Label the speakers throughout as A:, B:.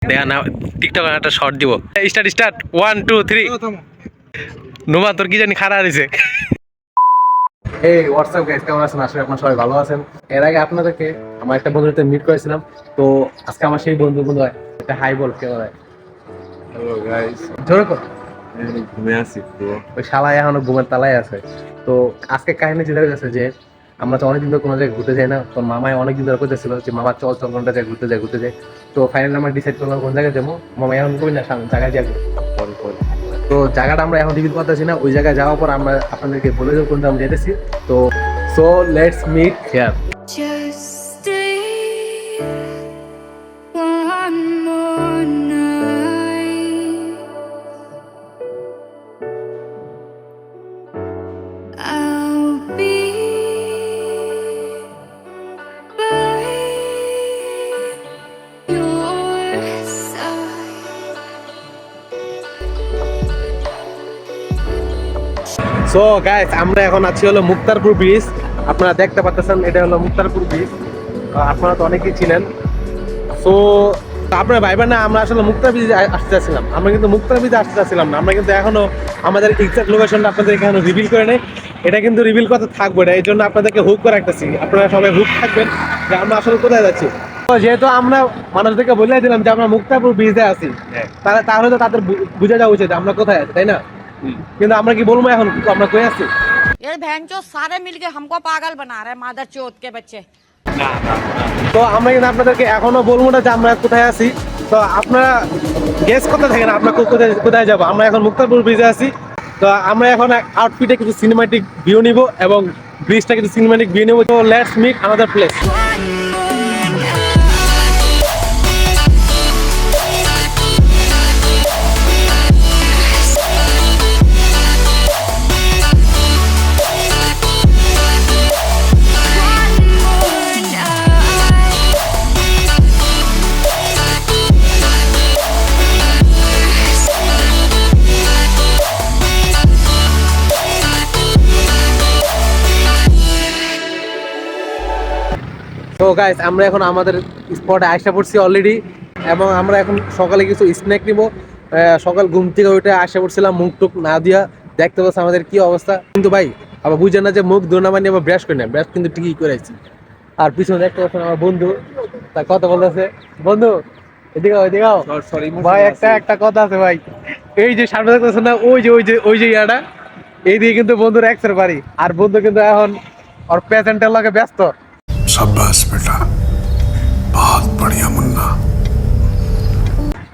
A: দেখা না টিকটক একটা শর্ট দিব। স্টার্ট 1 2 3। নোমা তোর কি জানি খারাপ হয়েছে। এই হোয়াটসঅ্যাপ গাইস, কেমন আছেন? আসলে আপনারা সবাই ভালো আছেন। এর আগে আপনাদেরকে আমার একটা বন্ধুর সাথে মিট করেছিলাম, তো আজকে আমার সেই বন্ধু একটা হাই বল কেমন হয়?
B: হ্যালো গাইস,
A: জোরে কর।
B: আমি ঘুমিয়ে আছি তো।
A: ওই শালায় এখনো ঘুমের তালায় আছে। তো আজকে কাহিনী যেটা হয়েছে যে আমরা তো অনেকদিন ধরে কোনো জায়গায় ঘুরতে যাই না, তো মামাই অনেকদিন ধরে করতেছিল যে মামা চল কোনটা জায়গায় ঘুরতে যাই। তো ফাইনালি আমরা ডিসাইড করলাম কোন জায়গায় যাবো। মামা এখন কই না জায়গায় যাবো। তো জায়গাটা আমরা এখন রিভিল করতেছি না, ওই জায়গায় যাওয়ার পর আমরা আপনাদেরকে বলে দেবো কোনটা আমরা যেতেছি। তো so let's meet here.
C: Just stay one more night. I'll be by your side.
A: So guys, আমরা এখন আছি হলো মুক্তারপুর ব্রিজ। আপনারা দেখতে পাচ্ছেন এটা হলো মুক্তারপুর ব্রিজ, আপনারা তো অনেকেই চিনেন। সো আপনারা ভাইবেন না আমরা আসলে মুক্তার ব্রিজে আসতে চাচ্ছিলাম, আমরা কিন্তু মুক্তার ব্রিজে আসতে চাচ্ছিলাম না, আমরা কিন্তু এখনো আমাদের এক্সাক্ট লোকেশনটা আপনাদের এখানে রিভিল করে নেই। এটা কিন্তু রিভিল করতে থাকবো না, এই জন্য আপনাদেরকে হুক করে রাখতেছি। আপনারা সবাই হুক থাকবেন যে আমরা আসলে কোথায় যাচ্ছি। তো যেহেতু আমরা মানুষদেরকে বলে দিলাম যে আমরা মুক্তারপুর ব্রিজে আছি, তাহলে তো তাদের বুঝে যাওয়া উচিত আমরা কোথায় আছি, তাই না? কিন্তু আমরা কি বলবো এখন আমরা কই আছি?
D: ये बहनचो सारे मिलके हमको पागल बना रहे हैं मादर चौथ के बच्चे।
A: তো আমরা কিন্তু আপনাদেরকে এখনো বলবো না যে আমরা কোথায় আছি। তো আপনারা গেস করতে থাকেন আমরা কোথায় যাবো। আমরা এখন মুক্তারপুর ব্রিজে আছি। তো আমরা এখন আউটফিটে কিছু সিনেমাটিক ভিউ নিব এবং ব্রিজটা কিছু সিনেমাটিক ভিউ নিব। তো লেটস মিট আনাদার প্লেস। তো গাইস, আমরা এখন আমাদের স্পটে আশা পড়ছি অলরেডি, এবং আমরা এখন সকালে কিছু স্ন্যাক নিব। সকাল ঘুম থেকে ওইটা আশা পড়ছিলাম, মুখ টুক না দিয়া দেখতে পাচ্ছি আমাদের কি অবস্থা। কিন্তু ভাই আবার বুঝেন না যে মুখ ধোনা মানে আবার ব্রাশ করি না, ব্রাশ কিন্তু ঠিকই করেছি। আর পিছনে দেখতে পাচ্ছেন আমার বন্ধু, তার কথা বলতেছে। বন্ধু এদিকে ভাই, একটা কথা আছে ভাই। এই যে সামনে দেখতেছেন না, ওই যে ইয়াটা, এই দিয়ে কিন্তু বন্ধুর এক্সের বাড়ি। আর বন্ধু কিন্তু এখন ওর পেশেন্টের লগে ব্যস্ত।
E: शाबाश बेटा, बहुत बढ़िया मुन्ना।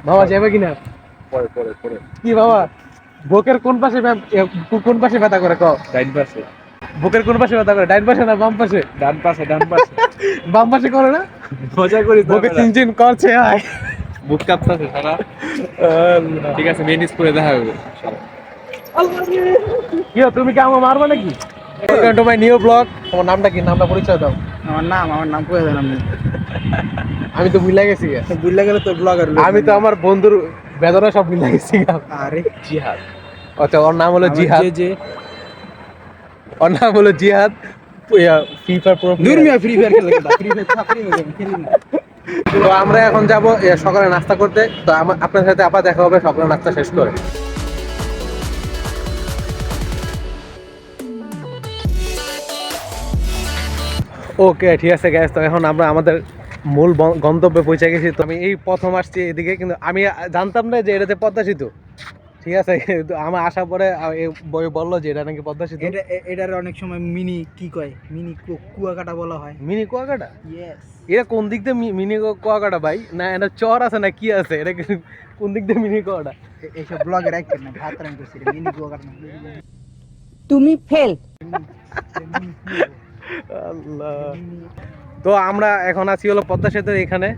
A: বাবা যাবে কিনা? কি বাবা, বুকের কোন পাশে ব্যথা করে? কও।
B: ডাইন পাশে।
A: বুকের কোন পাশে ব্যথা করে? ডাইন পাশে না বাম পাশে?
B: ডান পাশে।
A: বাম পাশে করে না?
B: মজা করি তো।
A: বুকে চিনচিন করছে। আয়
B: বুক কাঁপতাছে সারা। ঠিক আছে, মেনিস করে দেখা হবে।
A: কি তুমি কি আমাকে মারবে নাকি? Welcome to my new blog. তোমার নামটা কি? নামটা পরিচয় দাও।
B: আমার নাম কই জানেন আপনি?
A: আমি তো ভুলে গেছি।
B: বুঝলা গেলে তো ব্লগার।
A: আমি তো আমার বন্ধুর বেদনা সব ভুলে গেছি।
B: আরে জিহাদ।
A: আচ্ছা, ওর নাম হলো জিহাদ। ওর নাম হলো জিহাদ। Free fire pro.
B: Free fire খেলি না।
A: তো আমরা এখন যাব সকালে নাস্তা করতে। তো আপনার সাথে আবার দেখা হবে সকালে নাস্তা শেষ করে। ওকে, ঠিক আছে গ্যাস। তো এখন আমরা আমাদের মূল গন্তব্যে পৌঁছে গেছি। তো আমি এই প্রথম আসছি এদিকে, কিন্তু আমি জানতাম না যে এটাতে পদ্মা সেতু। ঠিক আছে, আমার আসার পরে বই বললো যে এটা নাকি পদ্মা সেতু।
F: এটার অনেক সময় মিনি কুয়াকাটা বলা হয়।
A: মিনি কুয়াকাটা?
F: ইয়েস।
A: এটা কোন দিক দিয়ে মিনি কুয়াকাটা ভাই? না এটা চর আছে না কি আছে? এটা কোন দিক দিয়ে মিনি কুয়াকাটা?
F: এইসব ব্লগে রাখছেন না, ভাত রান করছি মিনি কুয়াকাটা না।
D: তুমি ফেল।
A: আল্লাহ। তো আমরা এখন আছি হলো পদ্মা সেতুর এখানে।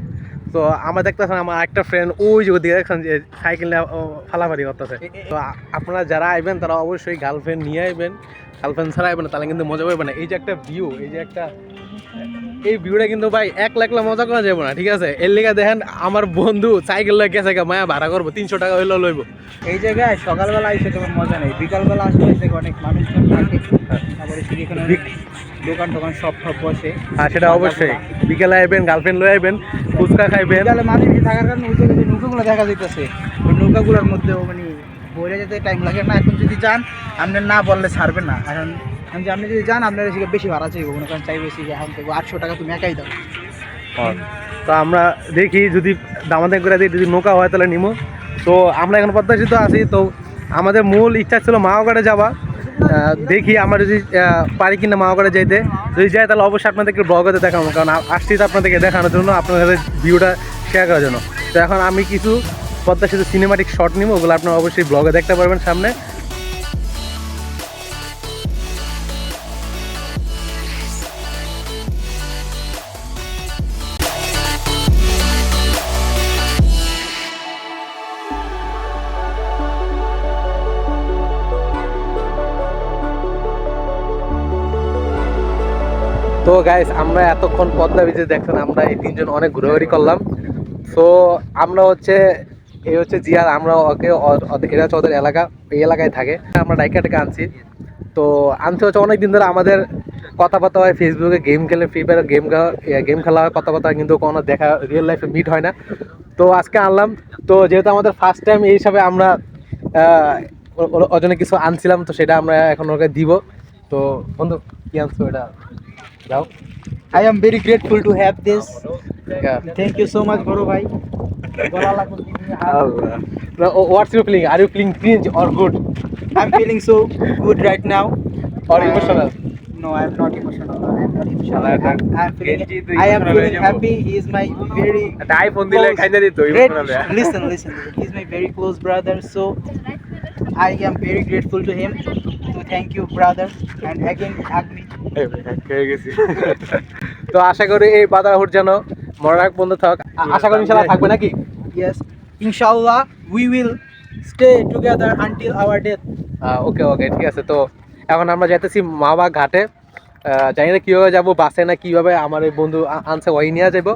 A: তো আমরা দেখতেছেন আমার একটা ফ্রেন্ড ওই যে ওদিকে দেখছেন যে সাইকেল নিয়ে ফালাফারি করতেছে। তো আপনারা যারা আইবেন তারা অবশ্যই গার্লফ্রেন্ড নিয়ে আইবেন। গার্লফ্রেন্ড ছাড়া আইবেন না, তাহলে কিন্তু মজা পাবে না। এই যে একটা ভিউ, এই ভিউটা কিন্তু ভাই এক লাখ মজা করা যাবে না। ঠিক আছে, এর লিগে দেখেন আমার বন্ধু সাইকেল লয়ে গেছে, মায়া ভাড়া করবো 300 টাকা হইলো লইব।
F: এই জায়গায় সকালবেলা এসে তোমার মজা নেই, বিকালবেলা আসলে অনেক মানুষজন থাকে। দোকান টোকান সব সব বসে।
A: হ্যাঁ সেটা অবশ্যই, বিকেলে আইবেন, গার্লফ্রেন্ড লয়ে আইবেন, ফুচকা খাইবেন।
F: বিকালে মাঝে থাকার কারণে ওই জায়গায় যে নৌকাগুলো দেখা যাইতেছে, ওই নৌকাগুলোর মধ্যেও মানে বইরে যেতে টাইম লাগে না। এখন যদি যান আপনি না বললে ছাড়বেন না। এখন যে আপনি যদি যান আপনার সেখানে বেশি ভাড়া চাইবো, মনে করেন চাইবে সে এখন থেকে 800 টাকা তুমি একাই দাও।
A: তো আমরা দেখি যদি দামাদাম করে দিই, যদি নৌকা হয় তাহলে নিমো। তো আমরা এখন পদ্মা সেতু আছি, তো আমাদের মূল ইচ্ছা ছিল মাওঘাটে যাওয়া। দেখি আমরা যদি পারি কিনা মাওঘাটে যেতে, যদি যাই তাহলে অবশ্যই আপনাদেরকে ব্লগতে দেখাবো, কারণ আসছি তো আপনাদেরকে দেখানোর জন্য, আপনাদের সাথে ভিউটা শেয়ার করার জন্য। তো এখন আমি কিছু পদ্মা সেতু সিনেমাটিক শট নিব, ওগুলো আপনারা অবশ্যই ব্লগে দেখতে পারবেন সামনে। তো গাইস, আমরা এতক্ষণ পদ্মা বিচে দেখছেন আমরা এই তিনজন অনেক ঘোরাঘুরি করলাম। তো আমরা হচ্ছে এই হচ্ছে জিয়ার, আমরা ওকে এরা হচ্ছে ওদের এলাকা, এই এলাকায় থাকে। আমরা ডাইকাটাকে আনছি, তো আনতে হচ্ছে অনেক দিন ধরে আমাদের কথাবার্তা হয়, ফেসবুকে গেম খেলে, ফ্রি ফায়ার গেম খেলা হয়, কথাবার্তা হয়, কিন্তু কোনো দেখা রিয়েল লাইফে মিট হয় না। তো আজকে আনলাম, তো যেহেতু আমাদের ফার্স্ট টাইম এই হিসাবে আমরা ওজনে কিছু আনছিলাম, তো সেটা আমরা এখন ওকে দিব। তো বন্ধু কি আনছো এটা যাও।
F: I am very grateful to have this.
A: Yeah.
F: Thank you so much, bro bhai. গলা লাগবে
A: What's your feeling? Are you feeling cringe or good
F: I'm feeling so good right now.
A: or emotional?
F: No, I'm not emotional. I'm not emotional.
A: Cringy to
F: I am
A: emotional
F: feeling
A: হয়ে যাবো।
F: happy. He is my very
A: একটা iPhone দিলে
F: close-
A: খাইতে দিত
F: Great.
A: emotional হয়ে।
F: Listen. He is my very close brother. So I am very grateful to him. So thank you, brother. And again, hug me.
A: হয়ে গেছি। তো আশা করি এই বাধাহুট যেন মরাক বন্ধ থাক, আশা করি ইনশাআল্লাহ থাকবে নাকি?
F: Yes. Inshallah, we will stay together until our death.
A: ওকে ঠিক আছে। তো এখন আমরা যাইতেছি মাওয়া ঘাটে, জানি না কীভাবে যাবো, বাসে না কীভাবে। আমার এই বন্ধু আনছে, ওই নিয়ে যাবো।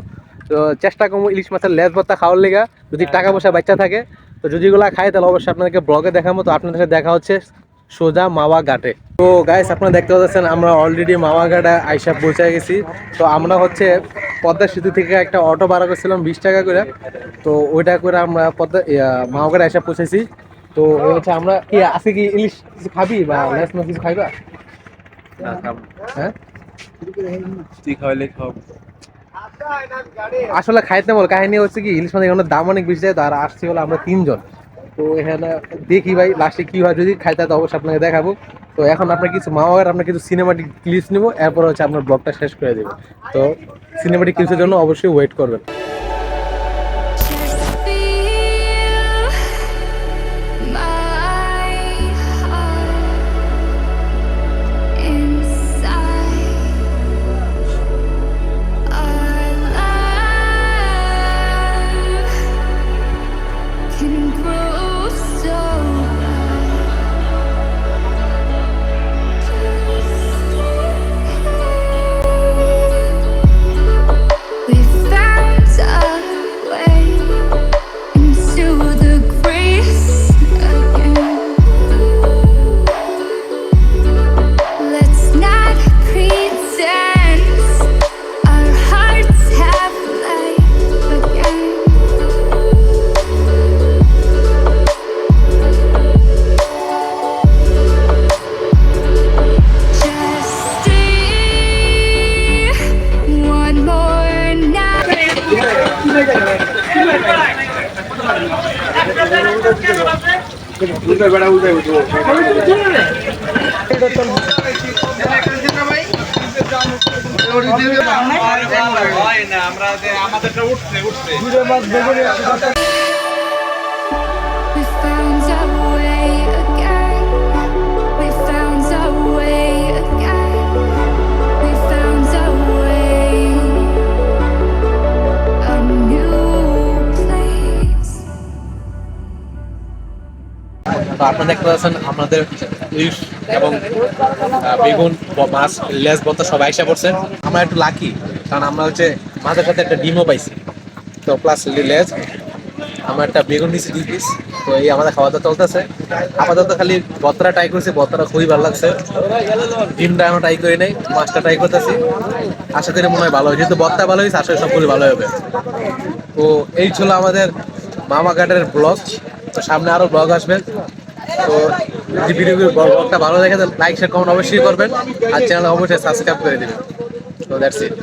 A: তো চেষ্টা করবো ইলিশ মাছের লেজ ভর্তা খাওয়ার লেগা, যদি টাকা পয়সা বাচ্চা থাকে। তো যদি এগুলো খাই তাহলে অবশ্যই আপনাদেরকে ব্লগে দেখাবো। তো আপনাদের সাথে দেখা হচ্ছে সোজা মাওয়া ঘাটে। তো গাইস, আপনারা দেখতে পাচ্ছেন আমরা অলরেডি মাওয়া ঘাটে আইসা পৌঁছে গেছি। তো আমরা হচ্ছে পদ্মা সেতু থেকে একটা অটো ভাড়া করছিলাম 20 টাকা করে, তো ওইটা করে আমরা মাওয়া ঘাটে আইসা পৌঁছেছি। তো ওই হচ্ছে আমরা কি আজকে কি ইলিশ কিছু খাবি বা লেস মাছ কিছু খাইবা? হ্যাঁ
B: তুই খাওয়াইলে খাও।
A: আসলে খাইতে বল, কাহিনী হচ্ছে কি ইলিশ মাছের এখানে দাম অনেক বেশি যায়, তো আর আসছি হলো আমরা 3 জন। তো এখানে দেখি ভাই লাস্টে কি হয়, যদি খাইতে তো অবশ্যই আপনাকে দেখাবো। তো এখন আপনার কিছু মাওয়ার, আপনার কিছু সিনেমাটিক ক্লিপস নিবো, এরপর হচ্ছে আপনার ব্লগটা শেষ করে দেবো। তো সিনেমাটিক ক্লিপসের জন্য অবশ্যই ওয়েট করবেন।
C: Just feel my heart inside. Our love can grow so bright. We found a way into the grace again. Let's not pretend our hearts have life again. Just stay one more night. We found our way again. We found our way again. We found our way. A new place.
A: তো আপনারা দেখতে পাচ্ছেন আমাদের ইলিশ এবং বেগুন, মাছ, লেজ ভর্তা সবাই এসে পড়ছে। আমরা একটু লাকি, কারণ আমরা হচ্ছে মাছের সাথে একটা ডিমও পাইছি, তো প্লাস লেজ। আমার একটা বেগুন নিচ্ছি 2 পিস। তো এই আমাদের খাওয়া দাওয়া চলতেছে। আপাতত খালি ভর্তাটা ট্রাই করছি, ভর্তাটা খুবই ভালো লাগছে। ডিমটা এখনো ট্রাই করি নাই, মাছটা ট্রাই করতেছি। আশা করি মনে হয় ভালো হয়, যেহেতু ভর্তা ভালো হয়েছে আশা করি সবগুলো ভালো হবে। তো এই ছিল আমাদের মামা ঘাটের ব্লগ। তো সামনে আরো ব্লগ আসবে। তো যদি ব্লগটা ভালো লাগে লাইক শেয়ার কমেন্ট অবশ্যই করবেন, আর চ্যানেল অবশ্যই সাবস্ক্রাইব করে দিবেন। তো দ্যাটস ইট।